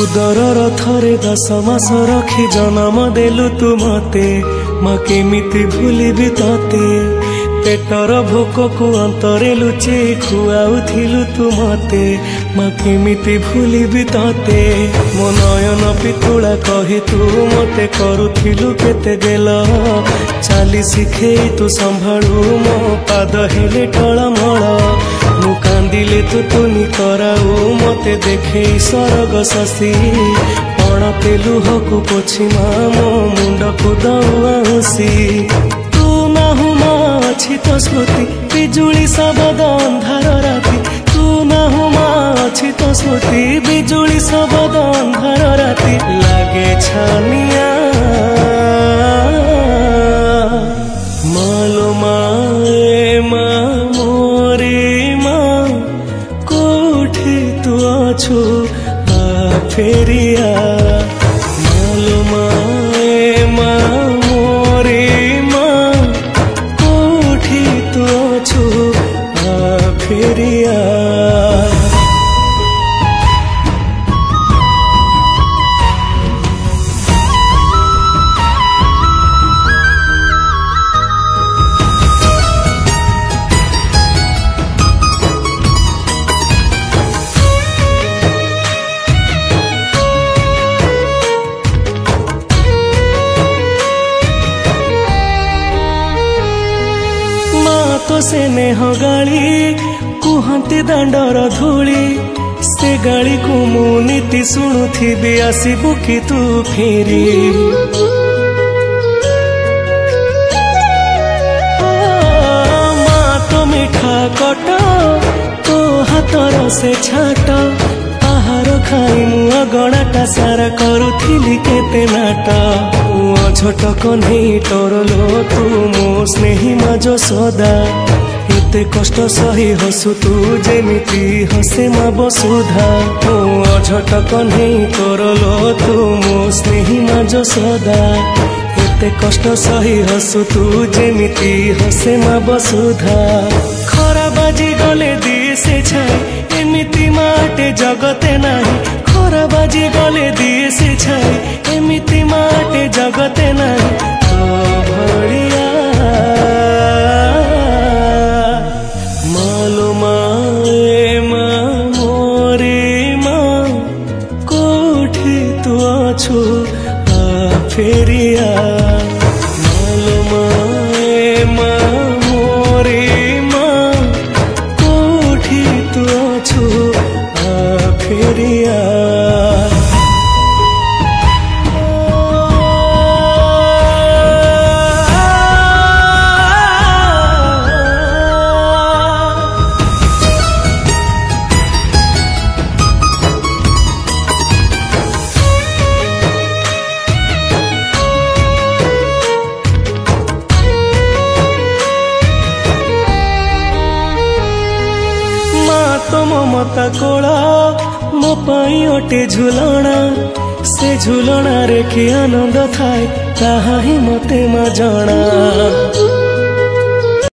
उदर थरे 10 मास रखी जन्म देलु तू मते माँ केमिति भूलिबी तते पेटर भोक को अंतरे लुचे खुआउथिलु तू मते माँ केमिति भूलिबी तते मो नयन पितुला कही तू मते करुथिलु केते गेल चाली शिखे तू संभाळु मो पाद हेले टळमळ मु कांदिले तू तुनी कराऊ मते देखे सरग शशि पणते लुहकु पोछि मो मुंड को दउसी तू नाहु मा अछि तो स्मृति बिजुली सबद अंधार राति तू नाहु मा अछि तो स्मृति बिजुली सबद अंधार राति लागे छानिया मालो माए मा मोरे मा कोठे तू अछु आ फेरिया मालो माए मा मोरे मा कोठे तू अछु आ फेरिया तो से नेह गाली कुहती दांडर धूली से गाली को मु नीति शुणुथी आसबु कि तू फेरी माँ तो मिठा कट तो हाथर से छाट आहार खाई मु अगणाटा सारा करुथिली केते नाट छोट कन्हई टरलो तू मो स्नेही माज सदा एते कष्ट सही हसु तू जेमिति हसे मा बसुधा ओ छोट कन्हई टरलो तू मो स्नेही माज सदा एते कष्ट सही हसु तू जेमिति हसे मा बसुधा खरा बाजी गले दिए से छाई एमिति माटे जगते नाही खरा बाजी गले दिए से छाई एमिति माटे जगते नाही तो भड़िया मालो माए मा मोरे मा कोठे तू अछु आ फेरिया मालो माए मा मोरे मा कोठे तू अछु आ फेरिया तो ममता कोला मो पाई ओटे झुलना से झुलना रे कि आनंद थाए ताहा ही मते मा जाना।